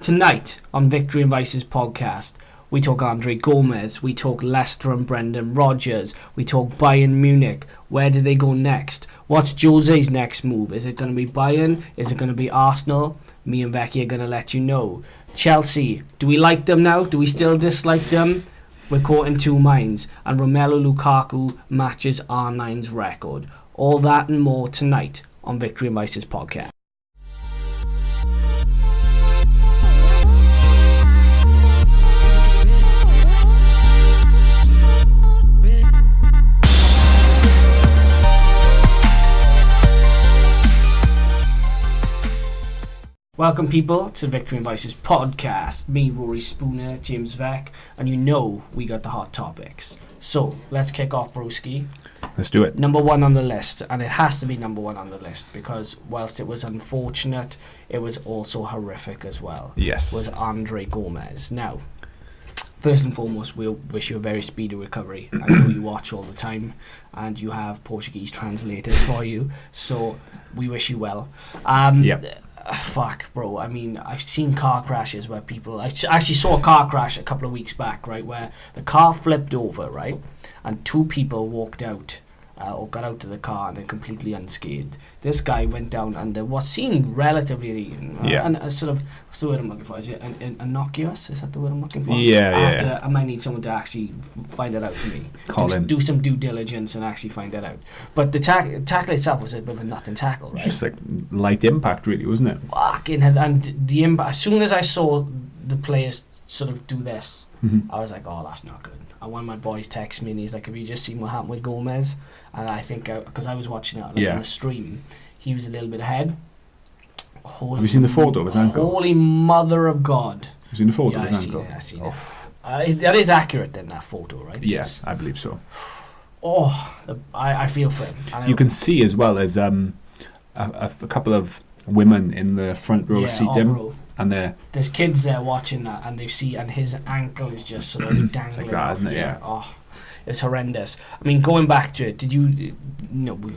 Tonight on Victory and Vices podcast, we talk Andre Gomes, we talk Leicester and Brendan Rodgers, we talk Bayern Munich. Where do they go next? What's Jose's next move? Is it going to be Bayern? Is it going to be Arsenal? Me and Becky are going to let you know. Chelsea, do we like them now? Do we still dislike them? We're caught in two minds. And Romelu Lukaku matches R9's record. All that and more tonight on Victory and Vices podcast. Welcome people to Victory and Vices podcast. Me, Rory Spooner, James Vec, and you know we got the hot topics. So let's kick off, broski. Let's do it. Number one on the list, and it has to be number one on the list because whilst it was unfortunate, it was also horrific as well. Yes. Was Andre Gomes. Now, first and foremost, we'll wish you a very speedy recovery. I know you watch all the time, and you have Portuguese translators for you, so we wish you well. Fuck, bro. I mean, I've seen car crashes where people... I actually saw a car crash a couple of weeks back, right, where the car flipped over, right, and two people walked out or got out of the car and they're completely unscathed. This guy went down under what seemed relatively... sort of... What's the word I'm looking for? Is it innocuous? Is that the word I'm looking for? I might need someone to actually find it out for me. Do some due diligence and actually find that out. But the tackle itself was a bit of a nothing tackle, right? Just like light impact, really, wasn't it? Fucking hell. And the impact... As soon as I saw the players sort of do this, I was like, oh, that's not good. And one of my boys texted me and he's like, have you just seen what happened with Gomes? And I think, because I was watching it on the stream, he was a little bit ahead. Have you seen the photo of his ankle? Holy mother of God. Have you seen the photo of his ankle? I seen it. That is accurate then, that photo, right? Yes, I believe so. I feel for him. You can see as well as a couple of women in the front row seat him. And there's kids there watching that, and they see, and his ankle is just sort of dangling. It's like that, isn't it? Yeah. Oh, it's horrendous. I mean, going back to it, did you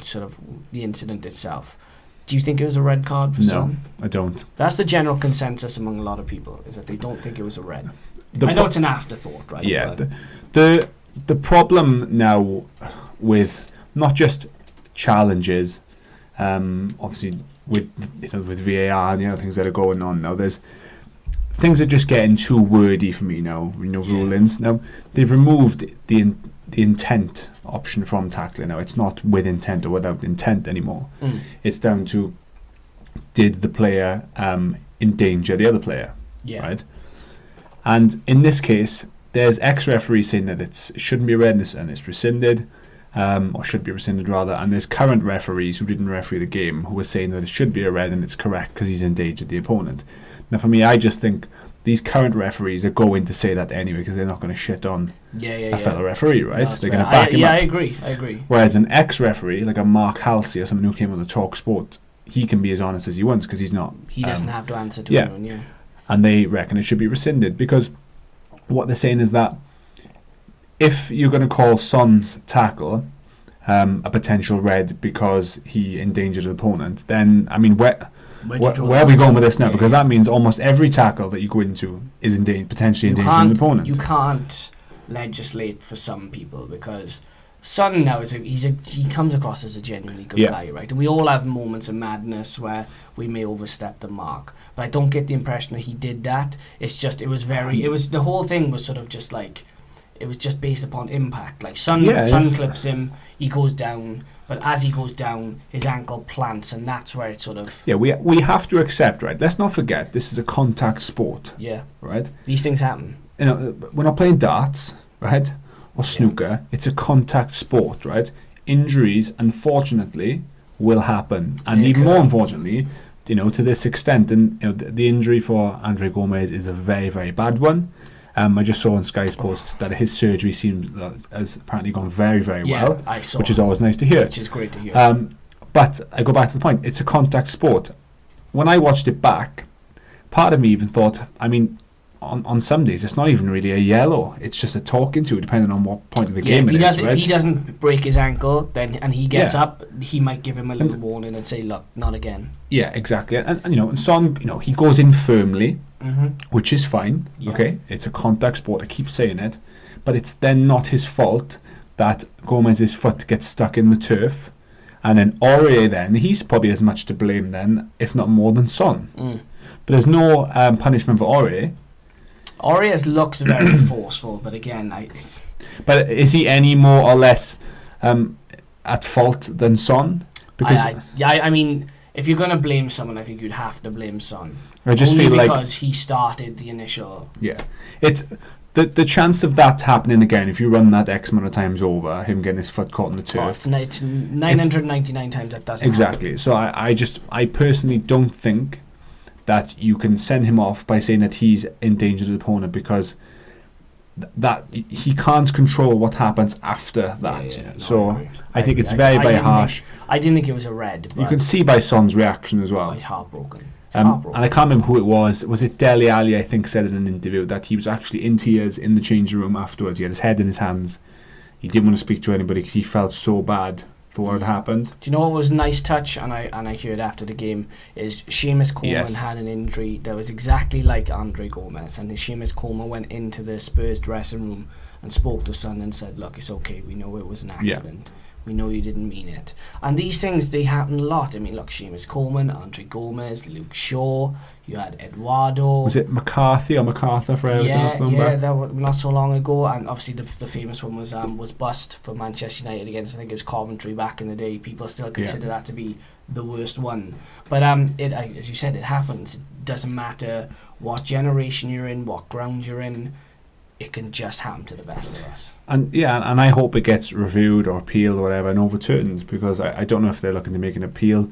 sort of the incident itself? Do you think it was a red card for some? No, I don't. That's the general consensus among a lot of people, is that they don't think it was a red. I know it's an afterthought, right? Yeah. The problem now with not just challenges, obviously. With VAR and the other things that are going on now, there's things are just getting too wordy for me now. Rulings now, they've removed the intent option from tackling. Now it's not with intent or without intent anymore. It's down to, did the player endanger the other player, right? And in this case, there's ex-referees saying that it shouldn't be red and it's rescinded. Or should be rescinded rather, and there's current referees who didn't referee the game who are saying that it should be a red and it's correct because he's endangered the opponent. Now for me, I just think these current referees are going to say that anyway because they're not going to shit on a fellow referee, right? No, they're going to back him up. I agree. Whereas an ex-referee, like a Mark Halsey or someone who came on the Talk Sport, he can be as honest as he wants because he's not... He doesn't have to answer to anyone, And they reckon it should be rescinded because what they're saying is that if you're going to call Son's tackle a potential red because he endangered the opponent, then I mean where are we going with this now? Because that means almost every tackle that you go into is potentially endangering the opponent. You can't legislate for some people because Son now he comes across as a genuinely good guy, right? And we all have moments of madness where we may overstep the mark, but I don't get the impression that he did that. It's just the whole thing was sort of just like, it was just based upon impact. Like Son clips him, he goes down, but as he goes down, his ankle plants, and that's where it sort of... Yeah, we have to accept, right? Let's not forget, this is a contact sport. Yeah. Right? These things happen. We're not playing darts, right? Or snooker. Yeah. It's a contact sport, right? Injuries, unfortunately, will happen. And even more unfortunately, to this extent, and the injury for Andre Gomes is a very, very bad one. I just saw on Sky Sports that his surgery has apparently gone very, very well, I saw, which is always nice to hear. Which is great to hear. But I go back to the point, it's a contact sport. When I watched it back, part of me even thought, I mean, on some days it's not even really a yellow, it's just a talking to, depending on what point of the game it is. If he doesn't break his ankle and he gets up, he might give him a little warning and say, look, not again. Yeah, exactly. And Son, he goes in firmly, which is fine. Yeah. Okay, it's a contact sport. I keep saying it, but it's then not his fault that Gomes' foot gets stuck in the turf, and then Aurier, then he's probably as much to blame then, if not more than Son. But there's no punishment for Aurier. Aurier looks very forceful, but again, but is he any more or less at fault than Son? Because I mean, if you're going to blame someone, I think you'd have to blame Son. I just Only feel like because he started the initial. Yeah, it's the chance of that happening again if you run that X amount of times over, him getting his foot caught in the turf. It's 999 times that doesn't exactly. happen. So I personally don't think that you can send him off by saying that he's in danger to the opponent, because that he can't control what happens after that. So I think it's very harsh. I didn't think it was a red. You can see by Son's reaction as well. He's heartbroken. And I can't remember who it was. Was it Dele Alli, I think, said in an interview that he was actually in tears in the changing room afterwards. He had his head in his hands. He didn't want to speak to anybody because he felt so bad for what had happened. Do you know what was a nice touch, and I heard after the game, is Seamus Coleman had an injury that was exactly like Andre Gomes, and Seamus Coleman went into the Spurs dressing room and spoke to Son and said, look, it's okay, we know it was an accident. We know you didn't mean it. And these things, they happen a lot. I mean, look, Seamus Coleman, Andre Gomes, Luke Shaw, you had Eduardo. Was it McCarthy or MacArthur for Everton? Yeah, that was not so long ago. And obviously the famous one was Bust for Manchester United against, I think it was Coventry back in the day. People still consider that to be the worst one. But as you said, it happens. It doesn't matter what generation you're in, what ground you're in. It can just happen to the best of us. And I hope it gets reviewed or appealed or whatever and overturned, because I don't know if they're looking to make an appeal.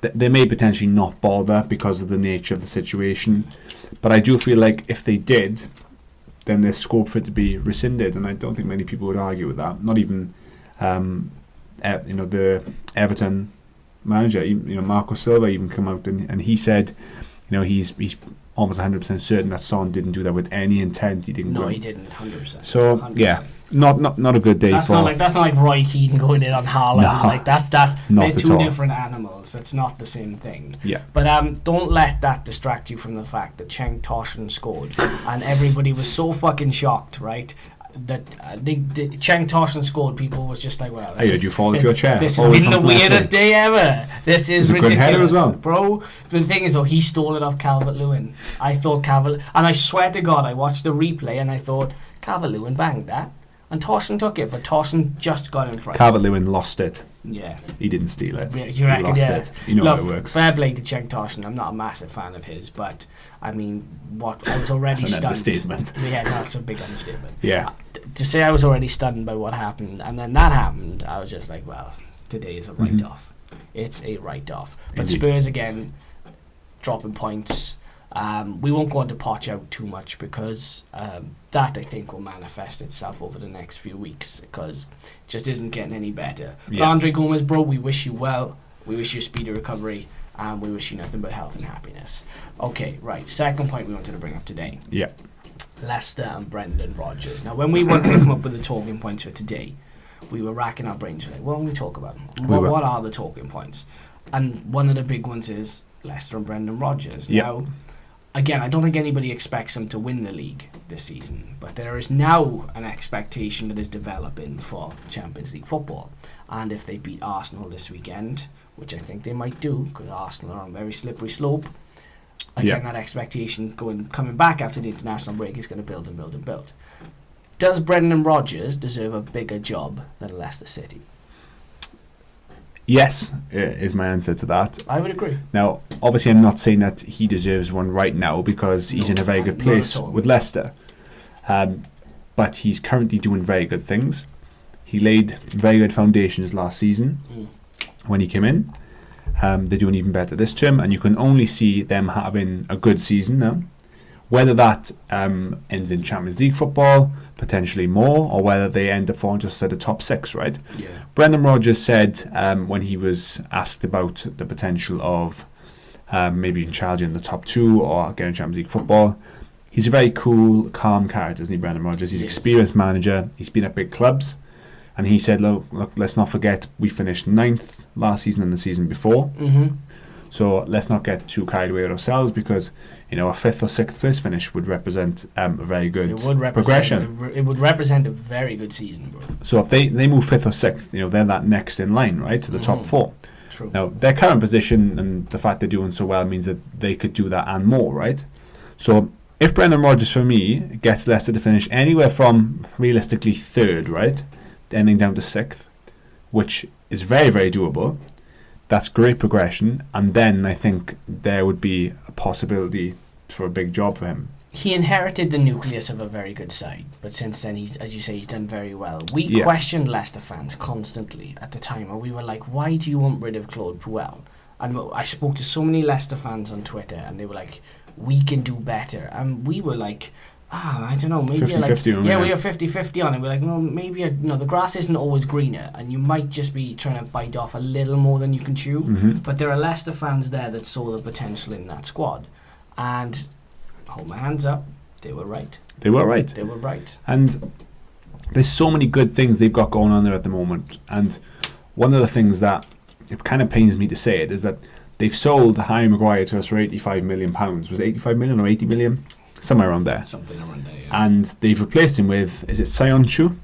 They may potentially not bother because of the nature of the situation, but I do feel like if they did, then there's scope for it to be rescinded, and I don't think many people would argue with that. Not even the Everton manager, Marco Silva, even come out and he said, he's almost 100% certain that Son didn't do that with any intent. He didn't. No, he didn't. 100%. So 100%. Yeah, not a good day. That's not like Roy Keane going in on Haaland. No, like that's they're two different animals. It's not the same thing. Yeah. But don't let that distract you from the fact that Cenk Tosun scored, and everybody was so fucking shocked, right? That Cenk Tosun scored. People was just like, well, did you fall off your chair? This has been the weirdest day ever. This is ridiculous, good header as well, bro. But the thing is, though, he stole it off Calvert-Lewin. I thought and I swear to God, I watched the replay and I thought Calvert-Lewin banged that, and Tosun took it, but Tosun just got in front. Calvert-Lewin lost it. Yeah, he didn't steal it. Yeah, you reckon? He lost it. Look, how it works. Fair play to Cenk Tosun. I'm not a massive fan of his, but I mean, I was already that's an stunned. Understatement. Yeah, that's a big understatement. Yeah. To say I was already stunned by what happened, and then that happened, I was just like, well, today is a write-off. It's a write-off. But Indeed. Spurs again, dropping points. We won't go into Poch out too much because that I think will manifest itself over the next few weeks, because it just isn't getting any better. Yeah. But Andre Gomes, bro, we wish you well. We wish you a speedy recovery, and we wish you nothing but health and happiness. Okay, right. Second point we wanted to bring up today. Yeah. Leicester and Brendan Rodgers. Now, when we wanted to come up with the talking points for today, we were racking our brains. We're like, what can we talk about? What are the talking points? And one of the big ones is Leicester and Brendan Rodgers. Yep. Now, again, I don't think anybody expects them to win the league this season, but there is now an expectation that is developing for Champions League football. And if they beat Arsenal this weekend, which I think they might do, because Arsenal are on a very slippery slope, again, that expectation coming back after the international break is going to build and build and build. Does Brendan Rodgers deserve a bigger job than Leicester City? Yes, is my answer to that. I would agree. Now, obviously, I'm not saying that he deserves one right now, because he's in a very good place with Leicester. But he's currently doing very good things. He laid very good foundations last season when he came in. They're doing even better this term, and you can only see them having a good season now. Whether that ends in Champions League football, potentially more, or whether they end up falling just at the top six, right? Yeah. Brendan Rodgers said when he was asked about the potential of maybe even challenging the top two or getting Champions League football, he's a very cool, calm character, isn't he, Brendan Rodgers? He's an experienced manager. He's been at big clubs. And he said, look, let's not forget, we finished 9th last season and the season before. So let's not get too carried away with ourselves, because a 5th or 6th place finish would represent a very good progression. It would represent a very good season, bro. So if they move 5th or 6th, they're that next in line, right, to the top 4. True. Now, their current position and the fact they're doing so well means that they could do that and more, right? So if Brendan Rodgers, for me, gets Leicester to finish anywhere from realistically 3rd, right, ending down to 6th, which is very, very doable, that's great progression. And then I think there would be a possibility for a big job for him. He inherited the nucleus of a very good side, but since then, as you say, he's done very well. We questioned Leicester fans constantly at the time, and we were like, why do you want rid of Claude Puel? And I spoke to so many Leicester fans on Twitter, and they were like, we can do better. And we were like, I don't know, maybe 50-50 we were 50-50 on it. We're like, well, maybe the grass isn't always greener, and you might just be trying to bite off a little more than you can chew. But there are Leicester fans there that saw the potential in that squad, and hold my hands up, they were right. They were right. They were right. And there's so many good things they've got going on there at the moment. And one of the things that it kind of pains me to say it is that they've sold Harry Maguire to us for £85 million. Was it 85 million or 80 million? Somewhere around there. Something around there, yeah. And they've replaced him with, is it Sion-Chu?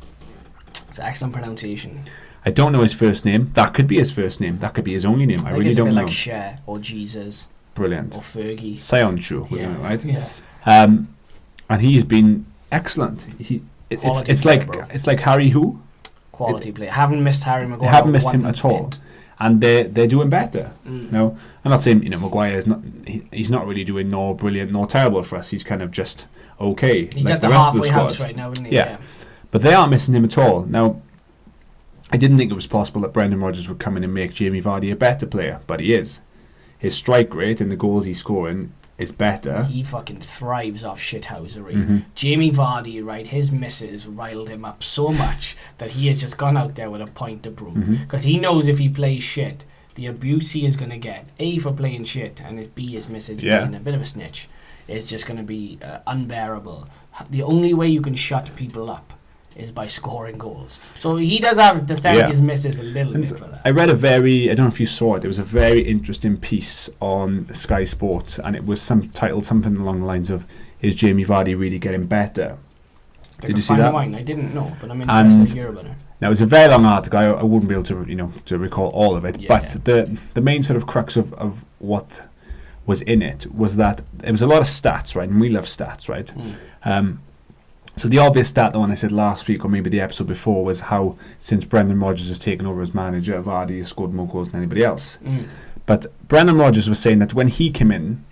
It's an excellent pronunciation. I don't know his first name. That could be his first name. That could be his only name. I really don't know. Like Cher or Jesus. Brilliant. Or Fergie. Sion-Chu, right? Yeah. And he's been excellent. It's like Harry who? Quality player. Haven't missed Harry Maguire. They haven't missed him at all. And they're doing better. No, I'm not saying Maguire is not. He's not really doing nor brilliant nor terrible for us. He's kind of just okay. He's like at the halfway house right now, isn't he? Yeah. But they aren't missing him at all. Now, I didn't think it was possible that Brendan Rodgers would come in and make Jamie Vardy a better player, but he is. His strike rate and the goals he's scoring is better. He fucking thrives off shithousery. Jamie Vardy, right, his misses riled him up so much that he has just gone out there with a point to prove. Because he knows if he plays shit, the abuse he is going to get, A, for playing shit, and B, his misses being a bit of a snitch, is just going to be unbearable. The only way you can shut people up is by scoring goals. So he does have to thank his misses a little bit for that. I read I don't know if you saw it, it was a very interesting piece on Sky Sports, and it was titled something along the lines of, is Jamie Vardy really getting better? Did you see that? I didn't know, but I'm interested to hear about it. Now, it was a very long article. I wouldn't be able to to recall all of it, but the main sort of crux of what was in it was that it was a lot of stats, right? And we love stats, right? So the obvious stat, the one I said last week or maybe the episode before, was how since Brendan Rodgers has taken over as manager, Vardy has scored more goals than anybody else. But Brendan Rodgers was saying that when he came in,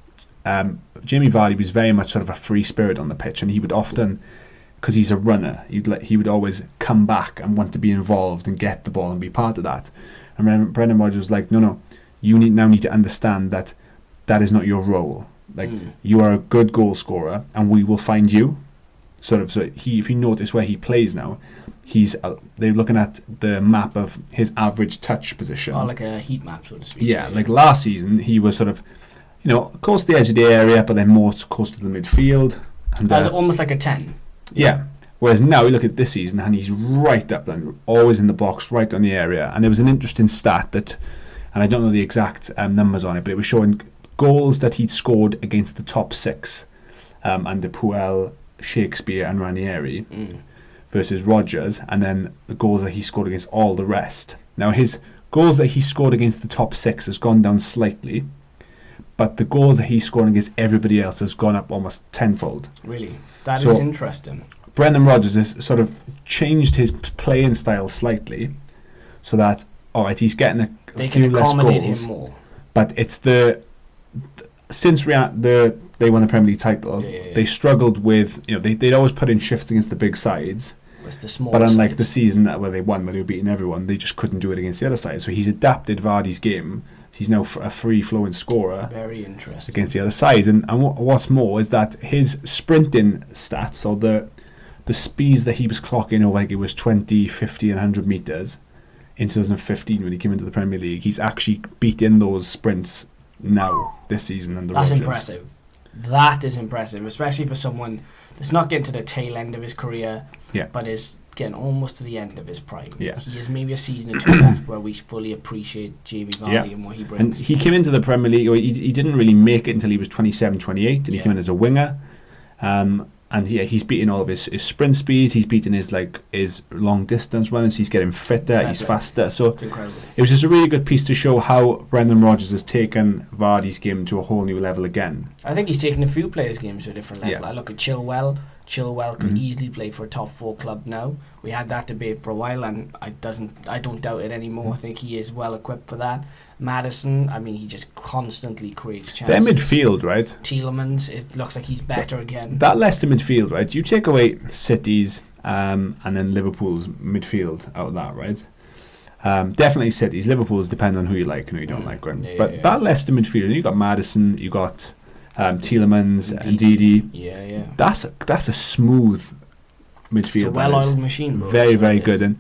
Jamie Vardy was very much sort of a free spirit on the pitch, and he would often, because he's a runner, he would always come back and want to be involved and get the ball and be part of that. And Brendan Rodgers was like, no, you now need to understand that is not your role. Like, you are a good goal scorer, and we will find you. So if you notice where he plays now, they're looking at the map of his average touch position. Oh, like a heat map, so to speak. Yeah, like last season, he was sort of, close to the edge of the area, but then more close to the midfield. And that's almost like a 10. Yeah. Whereas now you look at this season, and he's right up there, always in the box, right on the area. And there was an interesting stat that, and I don't know the exact numbers on it, but it was showing goals that he'd scored against the top 6 under Puel, Shakespeare and Ranieri versus Rodgers, and then the goals that he scored against all the rest. Now, his goals that he scored against the top 6 has gone down slightly, but the goals that he's scoring against everybody else has gone up almost tenfold. Really? That is interesting. Brendan Rodgers has sort of changed his playing style slightly so that, he's getting they can accommodate him more. But it's since they won the Premier League title, they struggled with, they'd always put in shifts against the big sides. But unlike the season where they won, where they were beating everyone, they just couldn't do it against the other side. So he's adapted Vardy's game. He's now a free-flowing scorer. Very interesting. Against the other sides. And what's more is that his sprinting stats, or the speeds that he was clocking over, like it was 20, 50 and 100 metres in 2015 when he came into the Premier League, he's actually beaten those sprints now this season under Rodgers. That's impressive. That is impressive, especially for someone that's not getting to the tail end of his career, but is getting almost to the end of his prime. Yeah. He has maybe a season or two left where we fully appreciate Jamie Vardy and what he brings. And he came into the Premier League, he didn't really make it until he was 27, 28, and he came in as a winger. And he's beating all of his sprint speeds. He's beating his long distance runners. He's getting fitter. He's faster. So it's incredible. It was just a really good piece to show how Brendan Rodgers has taken Vardy's game to a whole new level again. I think he's taken a few players' games to a different level. I look at Chilwell. Chilwell can easily play for a top 4 club now. We had that debate for a while, and I don't doubt it anymore. I think he is well equipped for that. Maddison, I mean, he just constantly creates chances. Their midfield, right? Tielemans, it looks like he's better again. That Leicester midfield, right? You take away City's and then Liverpool's midfield out of that, right? Definitely City's. Liverpool's depend on who you like and who you don't like. But that Leicester midfield, you got Maddison, you got Tielemans, Ndidi. Yeah. That's a smooth midfield. It's a well-oiled machine, bro. Very, very good. And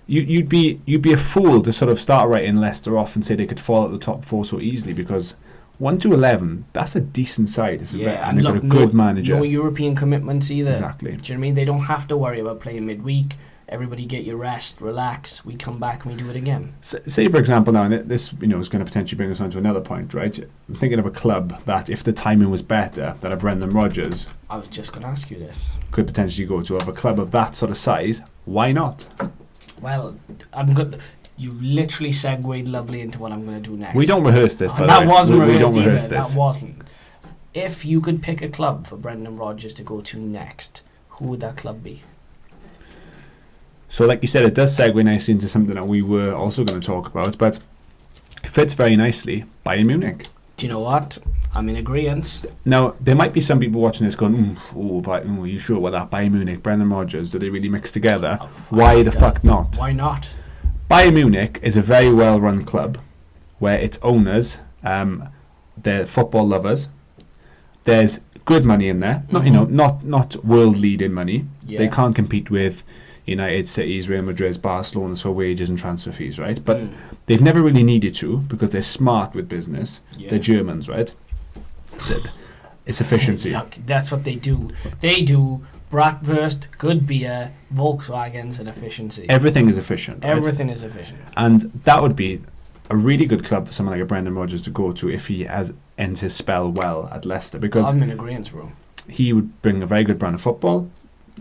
you'd be a fool to sort of start writing Leicester off and say they could fall at the top 4 so easily, because 1 to 11, that's a decent side. And they've got a good manager. No European commitments either. Exactly. Do you know what I mean? They don't have to worry about playing midweek. Everybody get your rest, relax. We come back and we do it again. Say, for example, now, and this is going to potentially bring us on to another point, right? I'm thinking of a club that, if the timing was better, that a Brendan Rodgers, I was just going to ask you this, could potentially go to. Of a club of that sort of size, why not? Well, you've literally segued lovely into what I'm going to do next. We don't rehearse this, by the way. That wasn't rehearsed. We don't either. rehearse this. That wasn't. If you could pick a club for Brendan Rodgers to go to next, who would that club be? So, like you said, it does segue nicely into something that we were also going to talk about, but it fits very nicely. Bayern Munich. Do you know what? I'm in agreement. Now, there might be some people watching this going, are you sure about that? Bayern Munich, Brendan Rodgers, do they really mix together? Why the fuck not? Why not? Bayern Munich is a very well-run club where its owners, they're football lovers. There's good money in there, not world-leading money. Yeah. They can't compete with United, Cities, Real Madrid's, Barcelona's for wages and transfer fees, right? But they've never really needed to, because they're smart with business. Yeah. They're Germans, right? It's efficiency. Look, that's what they do. They do bratwurst, good beer, Volkswagens, and efficiency. Everything is efficient. Right? Everything is efficient. And that would be a really good club for someone like a Brendan Rodgers to go to if he has ends his spell well at Leicester, because I'm in agreement, bro. He would bring a very good brand of football.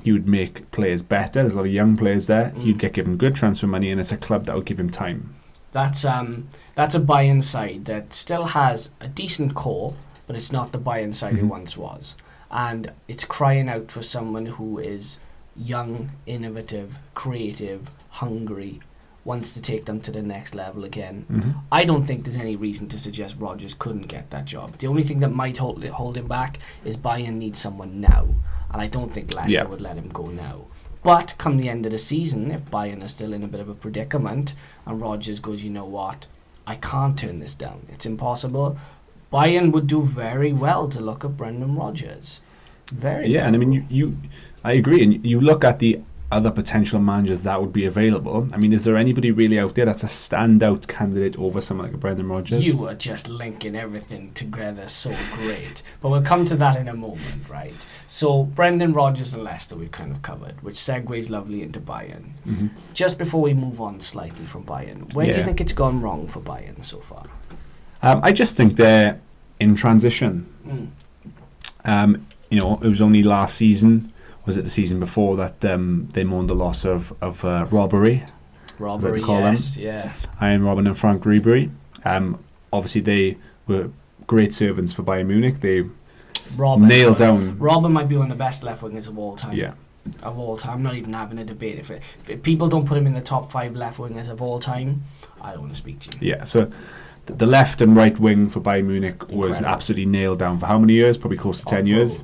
He would make players better. There's a lot of young players there. He'd get given good transfer money, and it's a club that will give him time. That's a Bayern side that still has a decent core, but it's not the Bayern side it once was. And it's crying out for someone who is young, innovative, creative, hungry, wants to take them to the next level again. I don't think there's any reason to suggest Rodgers couldn't get that job. The only thing that might hold him back is Bayern needs someone now. And I don't think Leicester would let him go now. But come the end of the season, if Bayern is still in a bit of a predicament and Rodgers goes, you know what, I can't turn this down. It's impossible. Bayern would do very well to look at Brendan Rodgers. Very well. And I mean, I agree. And you look at the other potential managers that would be available. I mean, is there anybody really out there that's a standout candidate over someone like a Brendan Rodgers? You are just linking everything together so great. But we'll come to that in a moment, right? So, Brendan Rodgers and Leicester we've kind of covered, which segues lovely into Bayern. Just before we move on slightly from Bayern, where do you think it's gone wrong for Bayern so far? I just think they're in transition. It was only last season, was it the season before, that they mourned the loss of Robbery. Robbery, yes, yeah. Iron Robin and Frank Ribery. Obviously, they were great servants for Bayern Munich. They nailed down. Robin might be one of the best left wingers of all time. Yeah. Of all time. I'm not even having a debate. If people don't put him in the top 5 left wingers of all time, I don't want to speak to you. Yeah, so the left and right wing for Bayern Munich was absolutely nailed down for how many years? Probably close to 10 years.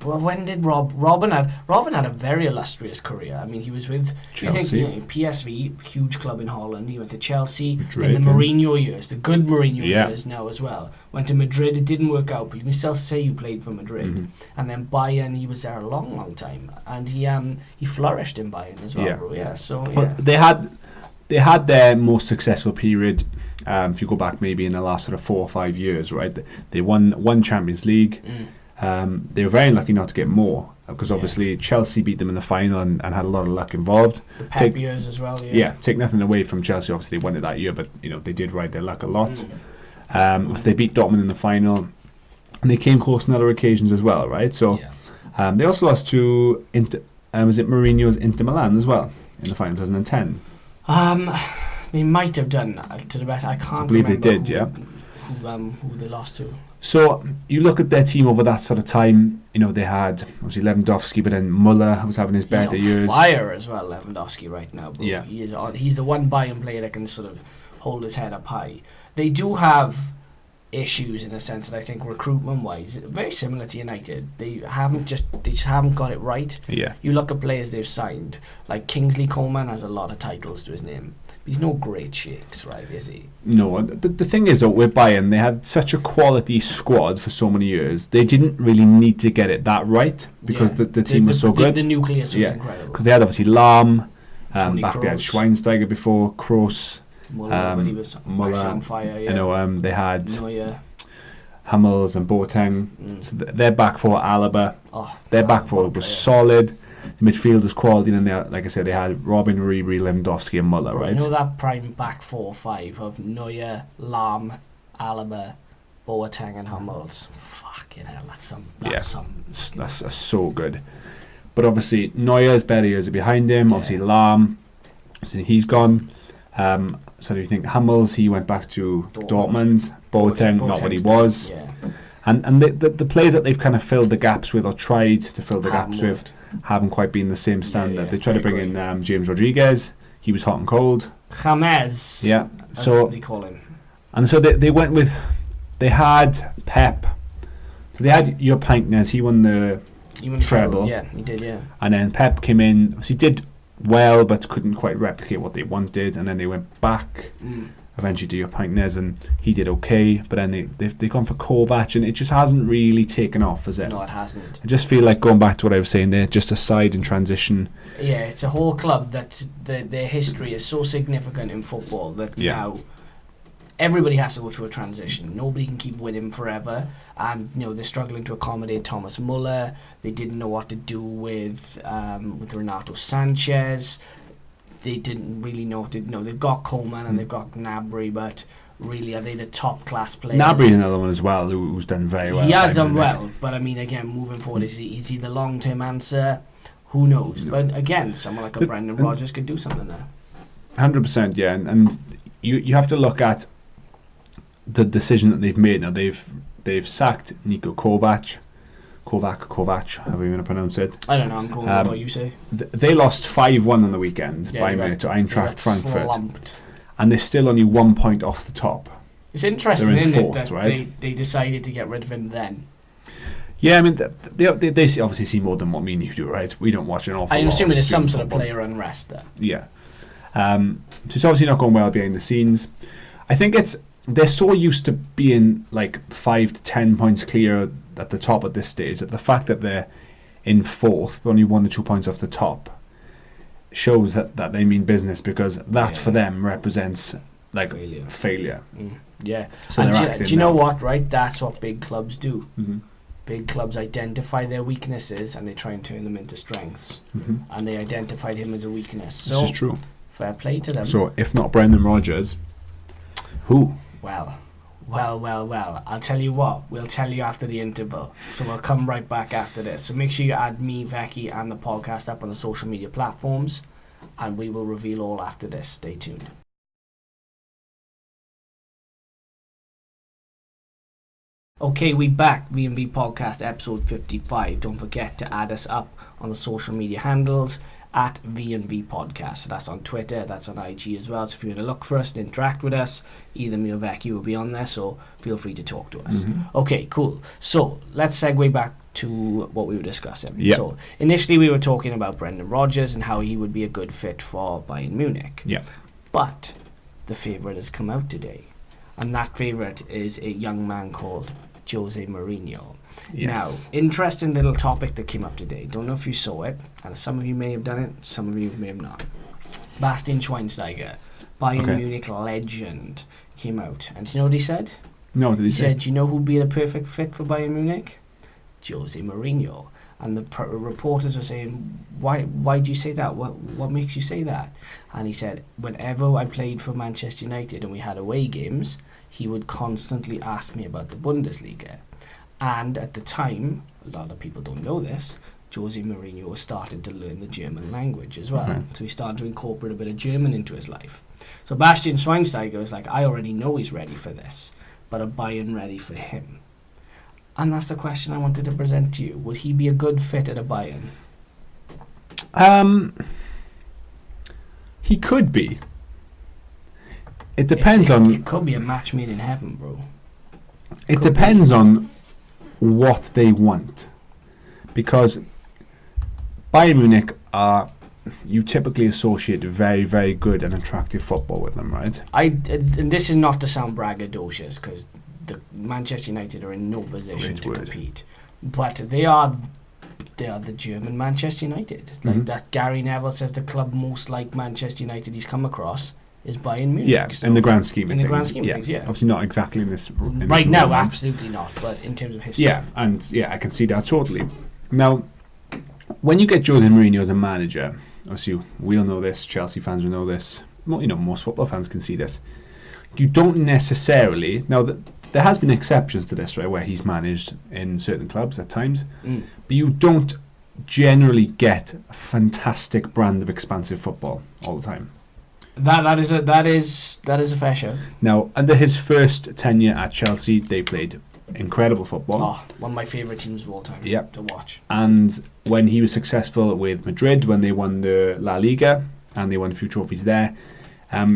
Well, when did Robin had a very illustrious career. I mean, he was with Chelsea. PSV, huge club in Holland. He went to Chelsea Madrid, in the Mourinho years, the good Mourinho years now as well. Went to Madrid, it didn't work out, but you can still say you played for Madrid. And then Bayern, he was there a long, long time, and he flourished in Bayern as well. Well, they had their most successful period. If you go back maybe in the last sort of 4 or 5 years, right? They won Champions League. They were very unlucky not to get more, because obviously Chelsea beat them in the final and had a lot of luck involved. The Pep years as well. Yeah, take nothing away from Chelsea. Obviously, they won it that year, but they did ride their luck a lot. So they beat Dortmund in the final, and they came close on other occasions as well, right? So they also lost to was it Mourinho's Inter Milan as well in the final 2010? They might have done, to the best. I can't. I believe they did. Who they lost to. So you look at their team over that sort of time. They had obviously Lewandowski, but then Muller was having his better years. Fire as well, Lewandowski right now. But yeah, he's the one Bayern player that can sort of hold his head up high. They do have issues in a sense that I think recruitment-wise, very similar to United. They just haven't got it right. Yeah. You look at players they've signed, like Kingsley Coman has a lot of titles to his name. He's no great shakes, right, is he? No. The thing is, though, with Bayern, they had such a quality squad for so many years. They didn't really need to get it that right because the team was so good. The nucleus was incredible. Because they had obviously Lahm, back Kroos. they had Schweinsteiger before, Kroos, Muller, when he was on fire. Yeah. They had Neuer, Hummels and Boateng. So their back four, Alaba, their back four was solid. The midfield was quality, and then like I said, they had Robin, Ribery, Lewandowski, and Muller, right? That prime back 4-5 of Neuer, Lahm, Alaba, Boateng, and Hummels. Fucking hell, that's so good. But obviously, Neuer's better years are behind him. Obviously, Lahm, so he's gone. So you think Hummels, he went back to Dortmund. Boateng, not what he was. Yeah. And the players that they've kind of filled the gaps with or tried to fill the gaps with haven't quite been the same standard. They tried to bring in James Rodriguez. He was hot and cold. James. Yeah. So they call him. And so they went with. They had Pep. They had your Pankness. He won the treble. Yeah, he did. Yeah. And then Pep came in. He did well, but couldn't quite replicate what they wanted. And then they went back. Eventually to your Pankness, and he did okay, but then they've gone for Kovac, and it just hasn't really taken off, has it? No, it hasn't. I just feel like, going back to what I was saying, they're just a side in transition. Yeah, it's a whole club that their history is so significant in football that now everybody has to go through a transition. Nobody can keep winning forever, and they're struggling to accommodate Thomas Muller. They didn't know what to do with Renato Sanchez. They didn't really know what to do. They've got Coleman and they've got Gnabry, but really, are they the top class players? Gnabry's another one as well who's done very well. He has done well, but I mean, again, moving forward, is he the long term answer? Who knows? No. But again, someone like a Brendan Rodgers could do something there. 100%, yeah, and you have to look at the decision that they've made. Now they've sacked Niko Kovac, however you want to pronounce it. I don't know, I'm going with what you say. They lost 5-1 on the weekend by Munich to Eintracht Frankfurt. Slumped. And they're still only 1 point off the top. It's interesting, isn't fourth, it, that right? they decided to get rid of him then. Yeah, I mean, they obviously see more than what me and you do, right? We don't watch an awful lot. I'm assuming there's some sort of player unrest there. Yeah. So it's obviously not going well behind the scenes. I think they're so used to being like 5 to 10 points clear at the top at this stage that the fact that they're in fourth, but only 1 to 2 points off the top, shows that they mean business, because that for them represents like failure. Yeah. So do you know what, right? That's what big clubs do. Mm-hmm. Big clubs identify their weaknesses and they try and turn them into strengths. Mm-hmm. And they identified him as a weakness. So, this is true. Fair play to them. So if not Brendan Rodgers, who? Well, I'll tell you what, we'll tell you after the interval. So we'll come right back after this. So make sure you add me, Becky, and the podcast up on the social media platforms, and we will reveal all after this. Stay tuned. Okay, we back. V&V Podcast episode 55. Don't forget to add us up on the social media handles at V&V Podcast. So that's on Twitter, that's on IG as well. So if you want to look for us and interact with us, either me or Becky will be on there, so feel free to talk to us. Mm-hmm. Okay, cool. So let's segue back to what we were discussing. Yep. So initially we were talking about Brendan Rodgers and how he would be a good fit for Bayern Munich. Yeah. But the favourite has come out today, and that favourite is a young man called Jose Mourinho. Yes. Now, interesting little topic that came up today. Don't know if you saw it, and some of you may have done it, some of you may have not. Bastian Schweinsteiger, Bayern Munich legend, came out, and do you know what he said? No, did he say? He said, do you know who'd be the perfect fit for Bayern Munich? Jose Mourinho. And the reporters were saying, why do you say that? What makes you say that? And he said, whenever I played for Manchester United and we had away games, he would constantly ask me about the Bundesliga. And at the time, a lot of people don't know this, Jose Mourinho was starting to learn the German language as well. Mm-hmm. So he started to incorporate a bit of German into his life. So Bastian Schweinsteiger was like, I already know he's ready for this, but are Bayern ready for him? And that's the question I wanted to present to you. Would he be a good fit at a Bayern? He could be. It depends on... It could be a match made in heaven, bro. It depends on what they want. Because Bayern Munich you typically associate very, very good and attractive football with them, right? And this is not to sound braggadocious, because the Manchester United are in no position to compete, but they are the German Manchester United. Like that, Gary Neville says the club most like Manchester United he's come across is Bayern Munich. Yeah, so in the grand scheme of things. In the grand scheme of things, yeah. Obviously not exactly in this right now, moment. Absolutely not. But in terms of history, I can see that totally. Now, when you get Jose Mourinho as a manager, obviously we all know this. Chelsea fans will know this. Most football fans can see this. You don't necessarily there has been exceptions to this, right, where he's managed in certain clubs at times, but you don't generally get a fantastic brand of expansive football all the time. That is a fair show. Now, under his first tenure at Chelsea, they played incredible football. Oh, one of my favourite teams of all time to watch. And when he was successful with Madrid, when they won the La Liga and they won a few trophies there,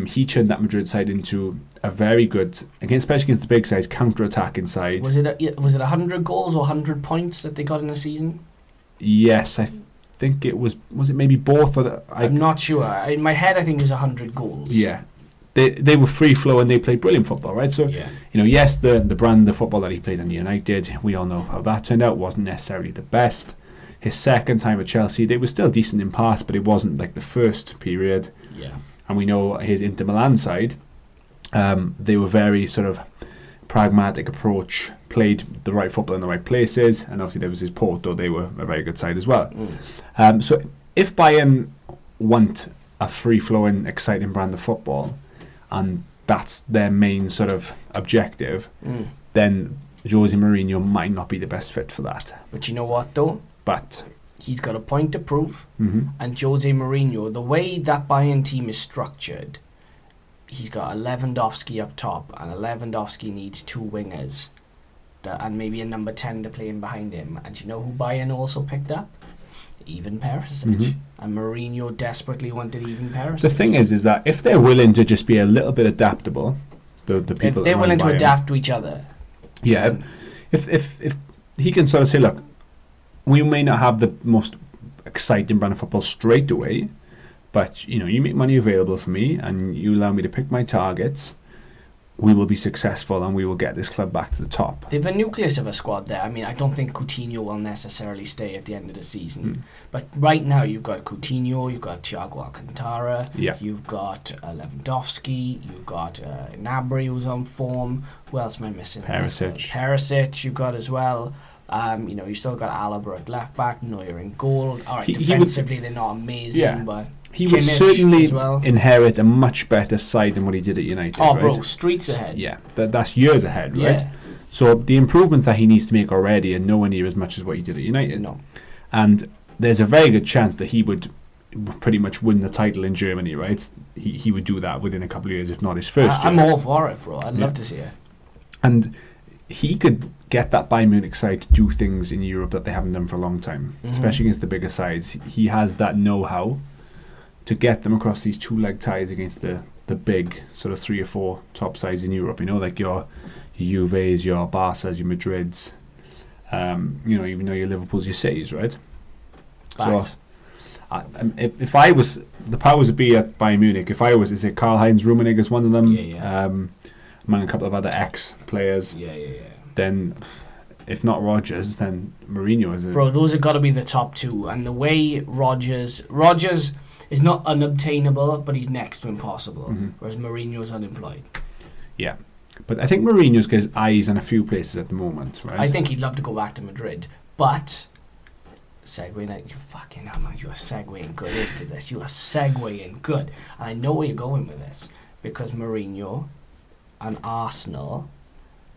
he turned that Madrid side into a very good, especially against the big sides, counter-attacking side. Was it 100 goals or 100 points that they got in a season? Yes, I think it was it maybe both? I'm not sure. In my head, I think it was 100 goals. Yeah. They were free flow and they played brilliant football, right? So, yes, the brand of football that he played in United, we all know how that turned out, wasn't necessarily the best. His second time at Chelsea, they were still decent in parts, but it wasn't like the first period. Yeah. And we know his Inter Milan side, they were very sort of pragmatic approach, played the right football in the right places, and obviously there was his Porto, they were a very good side as well. So if Bayern want a free-flowing, exciting brand of football, and that's their main sort of objective, then Jose Mourinho might not be the best fit for that. But you know what, though? But he's got a point to prove, and Jose Mourinho, the way that Bayern team is structured, he's got a Lewandowski up top, and a Lewandowski needs two wingers, and maybe a number 10 to play in behind him. And you know who Bayern also picked up? Even Perisic. And Mourinho desperately wanted even Perisic. The thing is that if they're willing to just be a little bit adaptable, the people if they're willing to adapt to each other, if he can sort of say, look, we may not have the most exciting brand of football straight away, but you make money available for me and you allow me to pick my targets, we will be successful and we will get this club back to the top. They've a nucleus of a squad there. I mean, I don't think Coutinho will necessarily stay at the end of the season. But right now you've got Coutinho, you've got Thiago Alcantara, you've got Lewandowski, you've got Gnabry who's on form. Who else am I missing? Perisic you've got as well. You still got Alaba at left back, Neuer in goal. All right, defensively they're not amazing, but he would certainly inherit a much better side than what he did at United. Oh, right? bro, streets ahead. Yeah, that's years ahead, right? Yeah. So the improvements that he needs to make already are nowhere near as much as what he did at United. No. And there's a very good chance that he would pretty much win the title in Germany, right? He would do that within a couple of years, if not his first year. I'm all for it, bro. I'd love to see it. And he could get that Bayern Munich side to do things in Europe that they haven't done for a long time, especially against the bigger sides. He has that know-how to get them across these two-leg ties against the big sort of 3 or 4 top sides in Europe. Like your Juves, your Barças, your Madrids, even though your Liverpools, your Cities, right? Facts. So if I was the powers that be at Bayern Munich, is it Karl-Heinz Rummenigge is one of them? Among a couple of other ex-players. Then, if not Rodgers, then Mourinho is it. Bro, those have got to be the top two. And the way Rodgers is not unobtainable, but he's next to impossible. Whereas Mourinho is unemployed. Yeah. But I think Mourinho's got his eyes on a few places at the moment, right? I think he'd love to go back to Madrid. But segueing that, you fucking hell, man, you are segueing good into this. You are segueing good, and I know where you're going with this because Mourinho and Arsenal.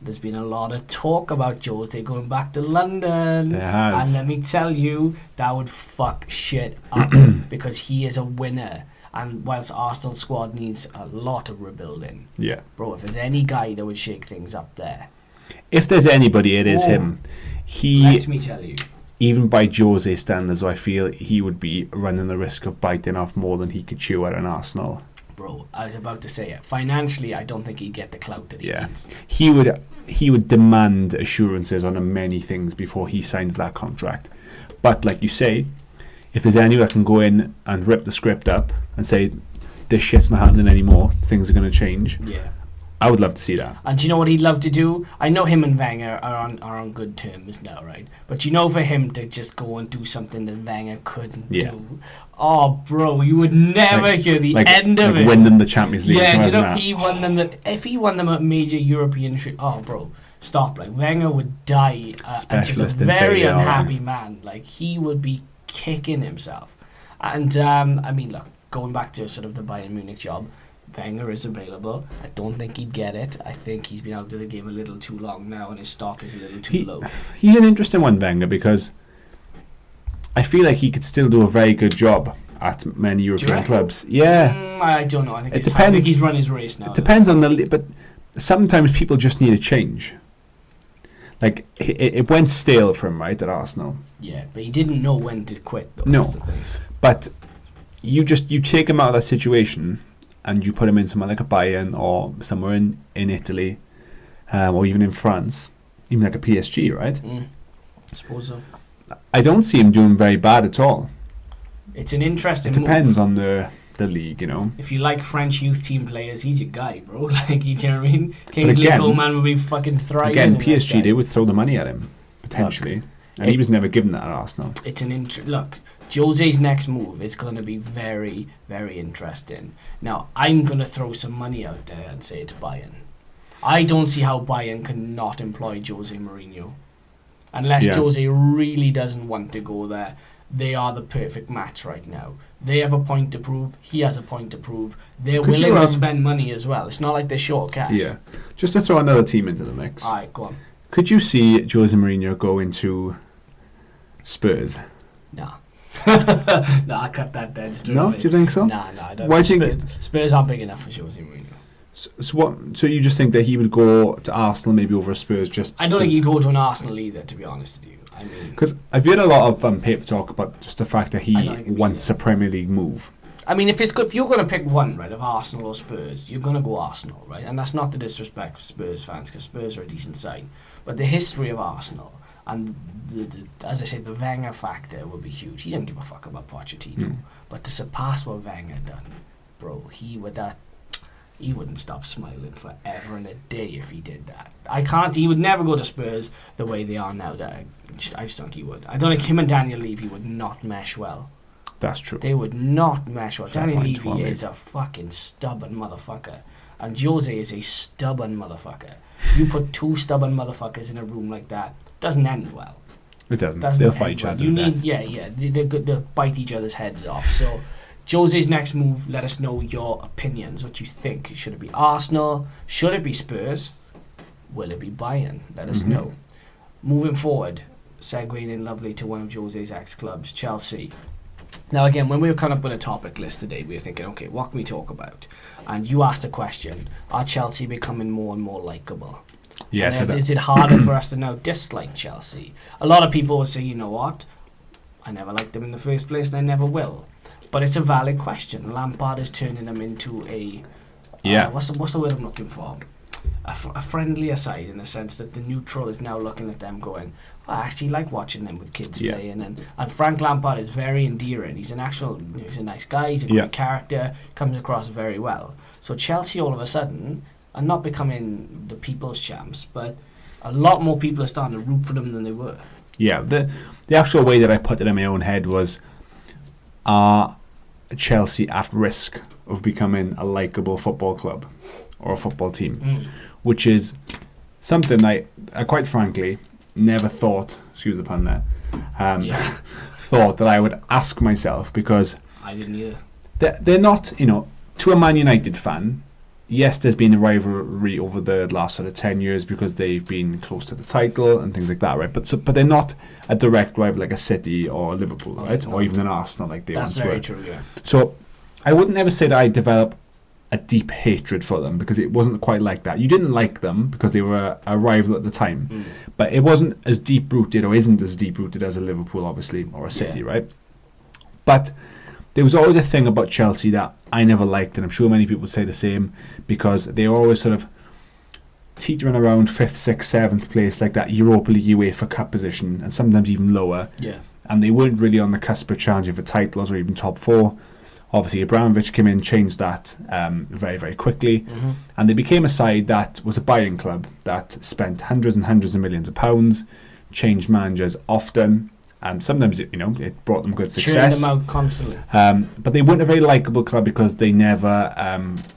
There's been a lot of talk about Jose going back to London. There has. And let me tell you, that would fuck shit up because he is a winner. And whilst Arsenal's squad needs a lot of rebuilding, Yeah. bro, if there's any guy that would shake things up there, If there's anybody, it is him. let me tell you. Even by Jose standards, I feel he would be running the risk of biting off more than he could chew at an Arsenal. Bro, I was about to say it. Financially, I don't think he'd get the clout that he needs. He would demand assurances on many things before he signs that contract. But like you say, if there's anyone that can go in and rip the script up and say this shit's not happening anymore, things are going to change. Yeah. I would love to see that. And do you know what he'd love to do? I know him and Wenger are on good terms now, right? But you know, for him to just go and do something that Wenger couldn't do. Oh, bro, you would never hear the end of it. Win them the Champions League. Yeah, do you know if he won them a major European oh, bro, stop. Like, Wenger would die just a very unhappy man. Like, he would be kicking himself. And, I mean, look, going back to sort of the Bayern Munich job, Wenger is available. I don't think he'd get it. I think he's been out of the game a little too long now and his stock is a little too low. He's an interesting one, Wenger, because I feel like he could still do a very good job at many European clubs. Yeah. I don't know. I think I think he's run his race now. It depends on but sometimes people just need a change. Like, it went stale for him, right, at Arsenal. Yeah, but he didn't know when to quit, though. No, that's the thing. But you take him out of that situation and you put him in somewhere like a Bayern or somewhere in Italy, or even in France, even like a PSG, right? I suppose so. I don't see him doing very bad at all. It's an interesting It depends on the league, you know. If you like French youth team players, he's your guy, bro. Like, you know what I mean? Kingsley Coman would be fucking thriving. Again, PSG, they would throw the money at him, potentially. And he was never given that at Arsenal. It's an look, Jose's next move is going to be very, very interesting. Now, I'm going to throw some money out there and say it's Bayern. I don't see how Bayern cannot employ Jose Mourinho. Unless Jose really doesn't want to go there. They are the perfect match right now. They have a point to prove. He has a point to prove. They're willing to spend money as well. It's not like they're short cash. Yeah. Just to throw another team into the mix. All right, go on. Could you see Jose Mourinho go into Spurs? No. No, I cut that dead straight away. Do you think so? No, I don't. Why Spurs aren't big enough for Jose Mourinho. So you just think that he would go to Arsenal maybe over Spurs? I don't think he'd go to an Arsenal either, to be honest with you. I mean, because I've heard a lot of paper talk about just the fact that he wants a Premier League move. I mean, if you're going to pick one, right, of Arsenal or Spurs, you're going to go Arsenal, right? And that's not to disrespect Spurs fans, because Spurs are a decent side. But the history of Arsenal and as I say, the Wenger factor will be huge. He doesn't give a fuck about Pochettino, but to surpass what Wenger done, bro, he wouldn't stop smiling forever and a day if he did that. He would never go to Spurs the way they are now. I just think he would. I don't think him and Daniel Levy would not mesh well. That's true. They would not mesh well. Daniel Levy is a fucking stubborn motherfucker. And Jose is a stubborn motherfucker. You put two stubborn motherfuckers in a room like that, doesn't end well. It doesn't. They'll fight each other to death. They'll bite each other's heads off. So Jose's next move, let us know your opinions, what you think. Should it be Arsenal? Should it be Spurs? Will it be Bayern? Let us know. Moving forward, segueing in lovely to one of Jose's ex-clubs, Chelsea. Now again, when we were coming up with a topic list today, we were thinking, okay, what can we talk about? And you asked a question, are Chelsea becoming more and more likeable? Yes. Is it harder for us to now dislike Chelsea? A lot of people will say, you know what? I never liked them in the first place and I never will. But it's a valid question. Lampard is turning them into a... what's the word I'm looking for? A friendlier side, in the sense that the neutral is now looking at them going, I actually like watching them with kids playing. And Frank Lampard is very endearing. He's a nice guy. He's a great character. Comes across very well. So Chelsea all of a sudden are not becoming the people's champs, but a lot more people are starting to root for them than they were. Yeah, the actual way that I put it in my own head was, are Chelsea at risk of becoming a likeable football club or a football team? Which is something I quite frankly, never thought, excuse the pun there, thought that I would ask myself, because I didn't either. They're not, to a Man United fan, yes, there's been a rivalry over the last sort of 10 years because they've been close to the title and things like that, right? But they're not a direct rival like a City or Liverpool, right? Or even an Arsenal like they once were. That's very true, yeah. So I wouldn't ever say that I develop a deep hatred for them, because it wasn't quite like that. You didn't like them because they were a rival at the time, but it wasn't as deep-rooted, or isn't as deep-rooted as a Liverpool, obviously, or a City, right? But there was always a thing about Chelsea that I never liked, and I'm sure many people would say the same, because they were always sort of teetering around 5th, 6th, 7th place, like that Europa League UEFA Cup position, and sometimes even lower. Yeah. And they weren't really on the cusp of challenging for titles or even top 4. Obviously, Abramovich came in, changed that very, very quickly, and they became a side that was a buying club that spent hundreds and hundreds of millions of pounds, changed managers often, and sometimes it brought them good success. Churned them out constantly. But they weren't a very likeable club because they never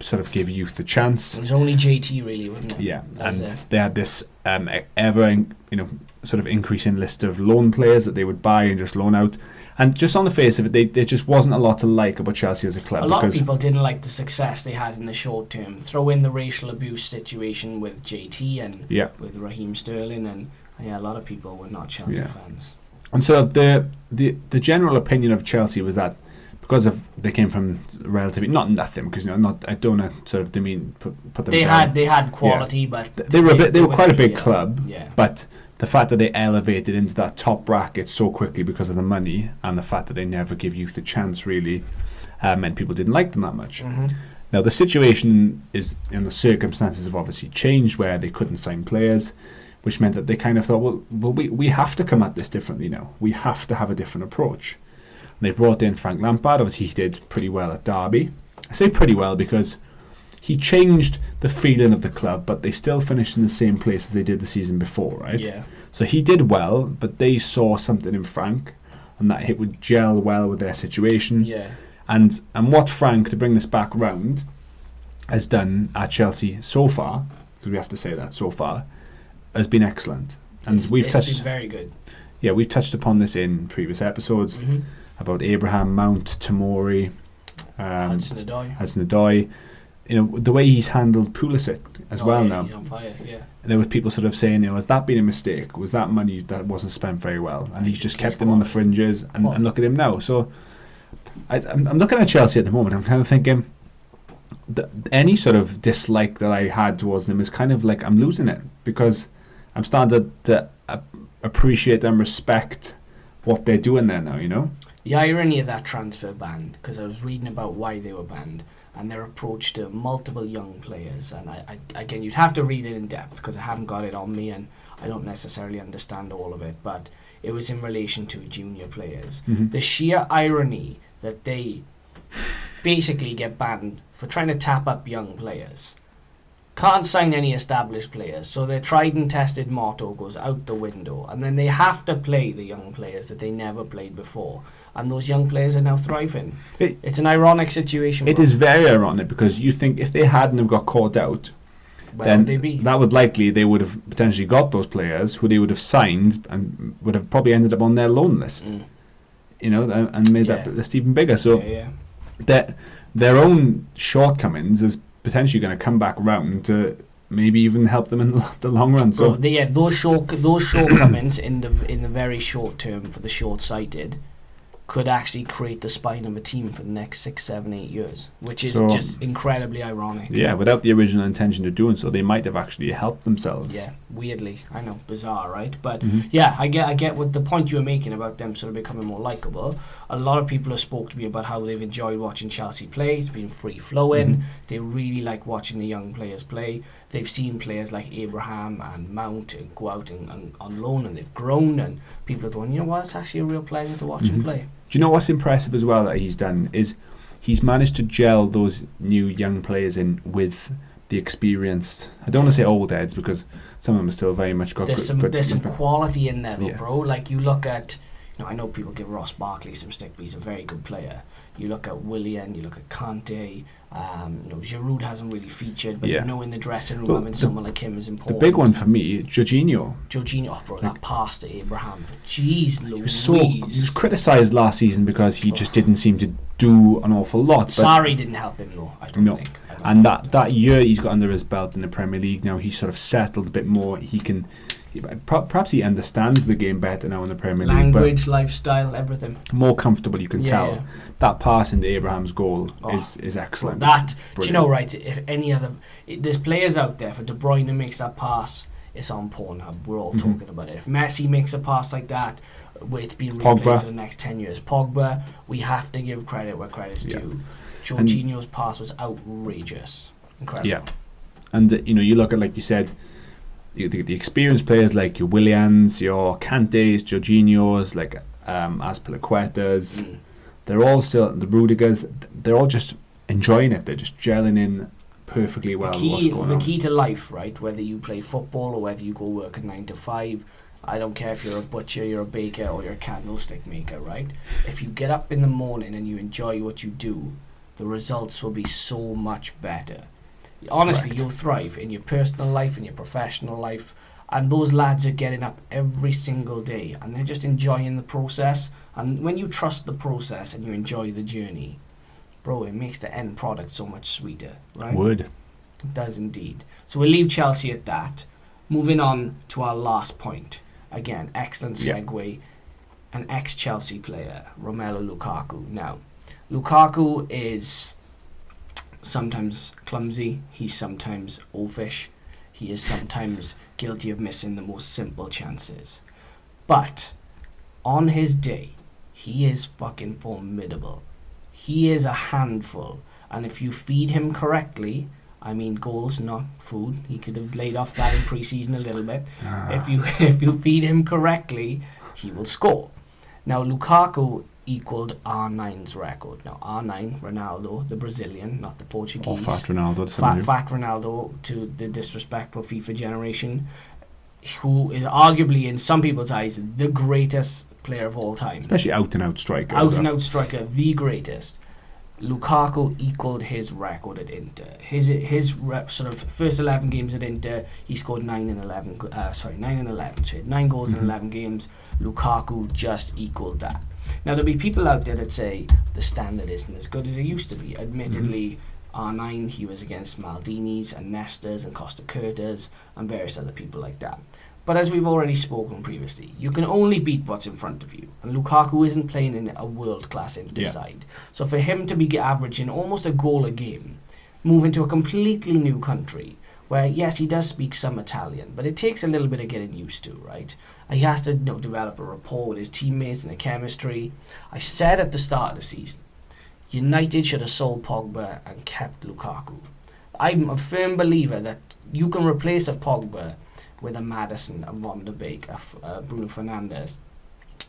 sort of gave youth a chance. It was only JT, really, wasn't it? Yeah, and they had this ever sort of increasing list of loan players that they would buy and just loan out. And just on the face of it, there just wasn't a lot to like about Chelsea as a club. A lot of people didn't like the success they had in the short term. Throw in the racial abuse situation with JT and with Raheem Sterling, and a lot of people were not Chelsea fans. And sort of the general opinion of Chelsea was that because they came from relatively not nothing, because I don't want to sort of put them down. They had quality, but they were quite a big club. Yeah. But the fact that they elevated into that top bracket so quickly because of the money, and the fact that they never give youth a chance really, meant people didn't like them that much. Now the situation is, and the circumstances have obviously changed, where they couldn't sign players, which meant that they kind of thought, well, we have to come at this differently now. We have to have a different approach. And they brought in Frank Lampard. Obviously, he did pretty well at Derby. I say pretty well because he changed the feeling of the club, but they still finished in the same place as they did the season before, right? Yeah. So he did well, but they saw something in Frank, and that it would gel well with their situation. Yeah. And what Frank, to bring this back round, has done at Chelsea so far, because we have to say that so far, has been excellent. And it's been very good. Yeah, we've touched upon this in previous episodes about Abraham, Mount, Tomori, Hudson-Odoi. The way he's handled Pulisic as well now. He's on fire, yeah. There were people sort of saying, has that been a mistake? Was that money that wasn't spent very well? And he's just kept him on the fringes, and look at him now. So I'm looking at Chelsea at the moment. I'm kind of thinking that any sort of dislike that I had towards them is kind of like I'm losing it, because I'm starting to appreciate and respect what they're doing there now, The irony of that transfer ban, because I was reading about why they were banned, and their approach to multiple young players, and I again, you'd have to read it in depth because I haven't got it on me and I don't necessarily understand all of it, but it was in relation to junior players. The sheer irony that they basically get banned for trying to tap up young players. Can't sign any established players, so their tried and tested motto goes out the window, and then they have to play the young players that they never played before, and those young players are now thriving. It's an ironic situation. It is very ironic, because you think if they hadn't have got caught out, then that would they would have potentially got those players who they would have signed and would have probably ended up on their loan list, and made that list even bigger. So their own shortcomings is potentially going to come back round to maybe even help them in the long run. So those shortcomings in the very short term for the short-sighted could actually create the spine of a team for the next 6, 7, 8 years, which is just incredibly ironic. Yeah, without the original intention of doing so, they might have actually helped themselves. Yeah, weirdly. I know, bizarre, right? But yeah, I get what the point you were making about them sort of becoming more likeable. A lot of people have spoke to me about how they've enjoyed watching Chelsea play. It's been free-flowing. They really like watching the young players play. They've seen players like Abraham and Mount go out and on loan, and they've grown, and people are going, it's actually a real pleasure to watch him play. Do you know what's impressive as well that he's done is he's managed to gel those new young players in with the experienced. I don't want to say old heads, because some of them are still very much got there's some quality in there though, bro. Like you look at I know people give Ross Barkley some stick, but he's a very good player. You look at Willian, you look at Kante. Giroud hasn't really featured, but in the dressing room, having someone like him is important. The big one for me, Jorginho, that pass to Abraham. Jeez Louise. He was criticised last season because he just didn't seem to do an awful lot. Sarri didn't help him, though, I don't think. And that year he's got under his belt in the Premier League now, he's sort of settled a bit more. Perhaps he understands the game better now in the Premier League. Language, lifestyle, everything. More comfortable, you can tell. Yeah. That pass into Abraham's goal is excellent. Do you know, right, if any other... There's players out there, if De Bruyne makes that pass, it's on Pornhub. We're all talking about it. If Messi makes a pass like that, it's being replayed for the next 10 years. Pogba, we have to give credit where credit's due. Jorginho's pass was outrageous. Incredible. Yeah. And, you look at, like you said, the experienced players like your Willians, your Kantes, Jorginhos, like Azpilicuetas, they're all still, the Rudigers, they're all just enjoying it. They're just gelling in perfectly well. The key to life, right? Whether you play football or whether you go work at 9 to 5, I don't care if you're a butcher, you're a baker, or you're a candlestick maker, right? If you get up in the morning and you enjoy what you do, the results will be so much better. Honestly, Correct. You'll thrive in your personal life, in your professional life, and those lads are getting up every single day and they're just enjoying the process. And when you trust the process and you enjoy the journey, bro, it makes the end product so much sweeter, right? Would. It does indeed. So we'll leave Chelsea at that. Moving on to our last point. Again, excellent segue. An ex-Chelsea player, Romelu Lukaku. Now, Lukaku is sometimes clumsy, he's sometimes oafish, he is sometimes guilty of missing the most simple chances. But on his day, he is fucking formidable. He is a handful, and if you feed him correctly, I mean goals, not food. He could have laid off that in pre-season a little bit. If you feed him correctly, he will score. Now Lukaku equaled R9's record. Now R9, Ronaldo, the Brazilian, not the Portuguese. Or Fat Ronaldo. Fat Ronaldo to the disrespectful FIFA generation, who is arguably, in some people's eyes, the greatest player of all time. Especially out-and-out striker. Out-and-out striker, the greatest. Lukaku equaled his record at Inter. His sort of first 11 games at Inter, he scored 9 and 11. So he had 9 goals in 11 games. Lukaku just equaled that. Now there'll be people out there that say the standard isn't as good as it used to be. Admittedly, R9, he was against Maldini's and Nesta's and Costa Curta's and various other people like that. But as we've already spoken previously, you can only beat what's in front of you. And Lukaku isn't playing in a world-class Inter side. So for him to be averaging almost a goal a game, move into a completely new country, where, yes, he does speak some Italian, but it takes a little bit of getting used to, right? And he has to develop a rapport with his teammates and a chemistry. I said at the start of the season, United should have sold Pogba and kept Lukaku. I'm a firm believer that you can replace a Pogba with a Maddison, a Van de Beek, a Bruno Fernandes.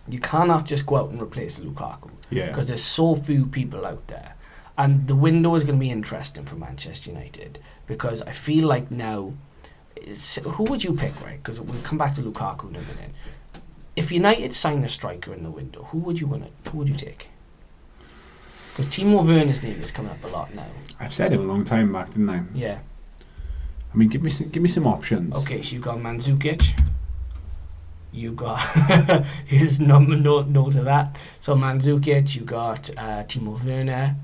You cannot just go out and replace Lukaku. Because there's so few people out there. And the window is going to be interesting for Manchester United. Because I feel like now, who would you pick, right? Because we'll come back to Lukaku in a minute. If United sign a striker in the window, who would you take? Because Timo Werner's name is coming up a lot now. I've said him a long time back, didn't I? Yeah. I mean, give me some options. Okay, so you've got Mandzukic. You got his number note to that. So Mandzukic, you got Timo Werner.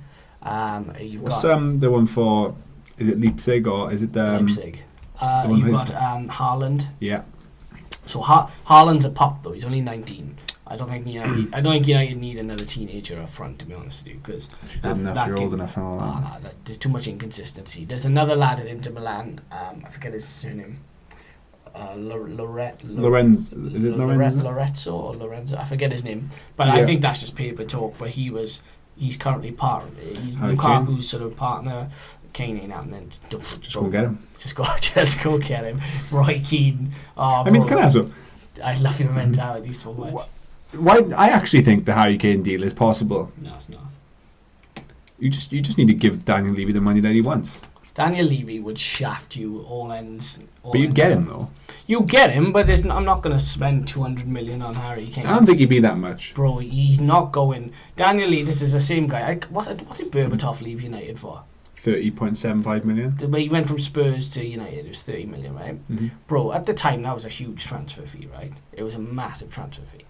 What's the one for? Is it Leipzig or is it Leipzig? You've got Haaland. Yeah. So Haaland's a pup though. He's only 19. I don't think United need another teenager up front, to be honest with you, because you're old enough and all that. No, there's too much inconsistency. There's another lad at Inter Milan. I forget his surname. Lorenzo. Is it Lorenzo? Lorenzo or Lorenzo? I forget his name. But I think that's just paper talk. But he's currently he's Lukaku's sort of partner. Kane ain't happening. Just go get him. Just go get him. Roy Keane. I mean, can I ask you? I love your mentality so much. Why? I actually think the Harry Kane deal is possible. No, it's not. You just need to give Daniel Levy the money that he wants. Daniel Levy would shaft you all ends. But you'd get him though. You get him, but I'm not going to spend 200 million on Harry Kane. I don't think he'd be that much. Bro, he's not going. Daniel Levy, this is the same guy. What did Berbatov leave United for? 30.75 million. But he went from Spurs to United. It was 30 million, right? Mm-hmm. Bro, at the time that was a huge transfer fee, right? It was a massive transfer fee.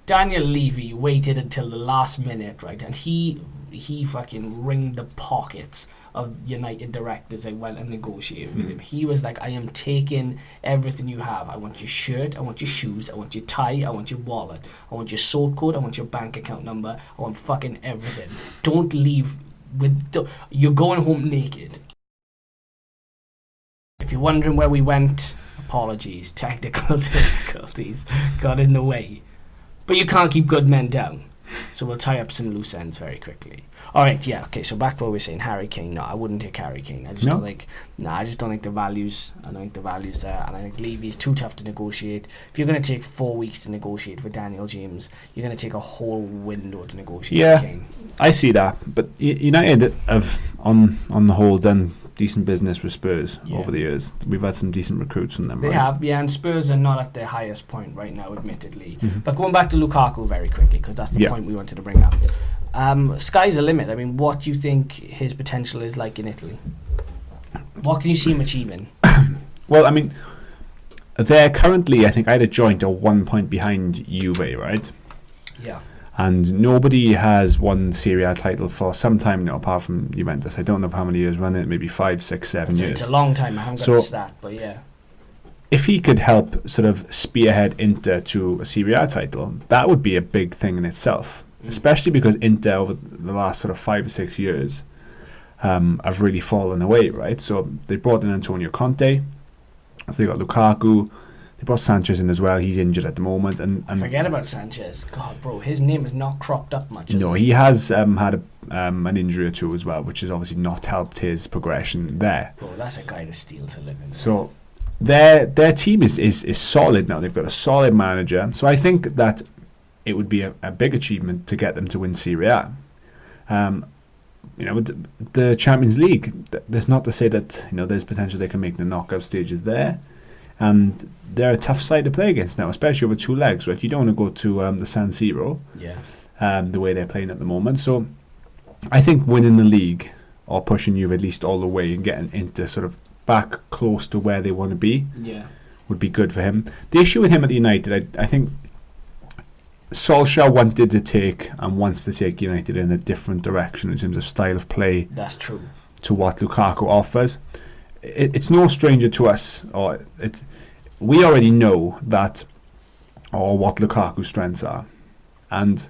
Daniel Levy waited until the last minute, right? And he fucking ringed the pockets of United directors that went and negotiated with him. He was like, I am taking everything you have. I want your shirt, I want your shoes, I want your tie, I want your wallet, I want your sort code, I want your bank account number, I want fucking everything. Don't leave with... You're going home naked. If you're wondering where we went, apologies. Technical difficulties got in the way. But you can't keep good men down. So we'll tie up some loose ends very quickly. Alright, yeah, okay, so back to what we were saying, Harry Kane. No, I wouldn't take Harry Kane. I just don't think the values. I don't think the value's there, and I think Levy is too tough to negotiate. If you're going to take 4 weeks to negotiate with Daniel James, you're going to take a whole window to negotiate with Kane. I see that, but United have, on the whole, done decent business with Spurs over the years. We've had some decent recruits from them. They have, and Spurs are not at their highest point right now, admittedly. But going back to Lukaku very quickly, because that's the point we wanted to bring up. Sky's the limit. I mean, what do you think his potential is like in Italy? What can you see him achieving? Well, I mean, they're currently, I think, either joint or 1 point behind Juve, right? Yeah. And nobody has won the Serie A title for some time now, apart from Juventus. I don't know how many years running it, maybe 5, 6, 7 years. It's a long time. I haven't got the stat, but yeah. If he could help sort of spearhead Inter to a Serie A title, that would be a big thing in itself. Especially because Inter, over the last sort of 5 or 6 years, have really fallen away, right? So they brought in Antonio Conte. They got Lukaku. They brought Sanchez in as well. He's injured at the moment. And forget about Sanchez. God, bro, his name has not cropped up much. No, he has had an injury or two as well, which has obviously not helped his progression there. Bro, that's a guy to steal to live in. So their team is solid now. They've got a solid manager. So I think that it would be a big achievement to get them to win Serie A. The Champions League, there's not to say that there's potential they can make the knockout stages there. And they're a tough side to play against now, especially over 2 legs, right? You don't want to go to the San Siro, the way they're playing at the moment. So I think winning the league or pushing you at least all the way and getting into sort of back close to where they want to be would be good for him. The issue with him at United, I think Solskjaer wanted to take and wants to take United in a different direction in terms of style of play. That's true. To what Lukaku offers. It's no stranger to us, we already know that, or what Lukaku's strengths are, and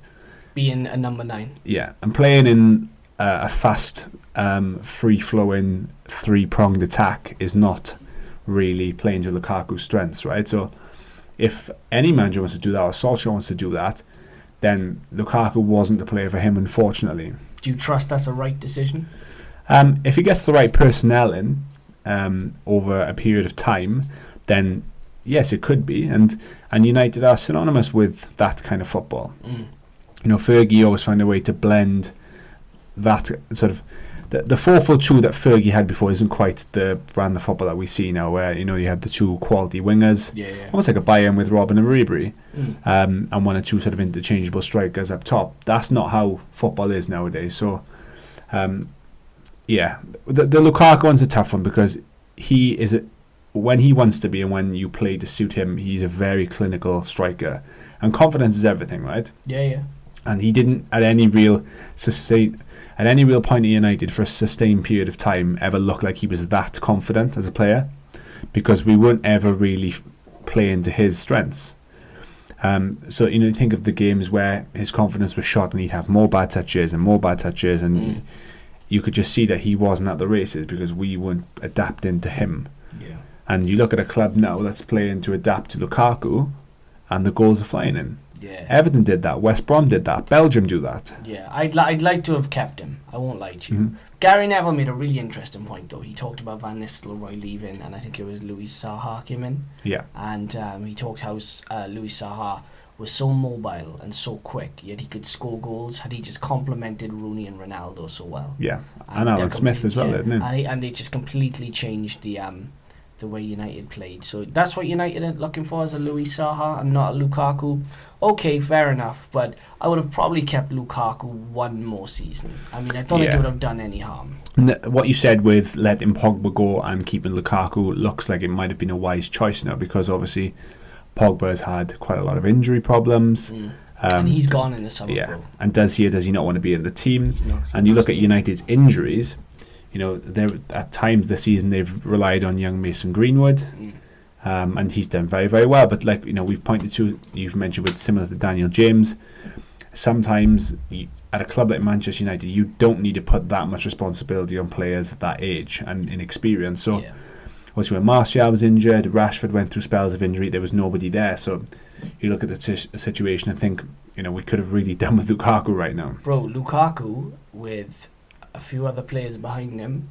being a number 9. Yeah, and playing in a fast, free-flowing, 3-pronged attack is not really playing to Lukaku's strengths, right? So, if any manager wants to do that, or Solskjaer wants to do that, then Lukaku wasn't the player for him, unfortunately. Do you trust that's a right decision? If he gets the right personnel in over a period of time, then yes, it could be. And United are synonymous with that kind of football. Fergie always found a way to blend that sort of... The 4-4-2 that Fergie had before isn't quite the brand of football that we see now, where you had the 2 quality wingers, almost like a Bayern with Robben and Ribery, and 1 or 2 sort of interchangeable strikers up top. That's not how football is nowadays. So, the Lukaku one's a tough one because he is when he wants to be and when you play to suit him, he's a very clinical striker, and confidence is everything, right? And he didn't at any real point in United for a sustained period of time ever look like he was that confident as a player, because we weren't ever really playing to his strengths. So think of the games where his confidence was shot and he'd have more bad touches and you could just see that he wasn't at the races because we weren't adapting to him. And you look at a club now that's playing to adapt to Lukaku and the goals are flying in. Everton did that. West Brom did that. Belgium do that. I'd like to have kept him. I won't lie to you. Gary Neville made a really interesting point, though. He talked about Van Nistelrooy leaving, and I think it was Louis Saha came in. And he talked how Louis Saha was so mobile and so quick, yet he could score goals. Had he just complemented Rooney and Ronaldo so well. Yeah, and Alan Smith as well, didn't he? And they just completely changed the way United played. So that's what United are looking for, is a Luis Saha and not a Lukaku. Okay, fair enough, but I would have probably kept Lukaku one more season. I mean, I don't think it would have done any harm. What you said with letting Pogba go and keeping Lukaku looks like it might have been a wise choice now, because obviously Pogba has had quite a lot of injury problems. And he's gone in the summer. Yeah, and does he not want to be in the team? And you look at United's injuries, you know, at times this season they've relied on young Mason Greenwood, and he's done very, very well. But like, you know, you've mentioned with similar to Daniel James, sometimes at a club like Manchester United, you don't need to put that much responsibility on players at that age and inexperience. So obviously when Martial was injured, Rashford went through spells of injury, there was nobody there. So you look at the situation and think, you know, we could have really done with Lukaku right now. Bro, Lukaku with a few other players behind him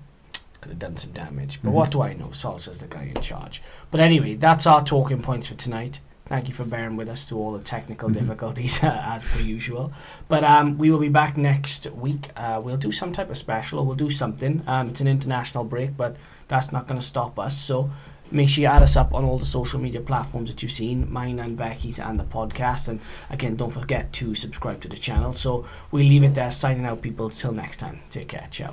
could have done some damage. But what do I know? Solskjaer's the guy in charge. But anyway, that's our talking points for tonight. Thank you for bearing with us through all the technical difficulties as per usual. But we will be back next week. We'll do some type of special, or we'll do something. It's an international break, but that's not going to stop us. So make sure you add us up on all the social media platforms that you've seen, mine and Becky's and the podcast. And again, don't forget to subscribe to the channel. So we'll leave it there, signing out, people. Till next time. Take care. Ciao.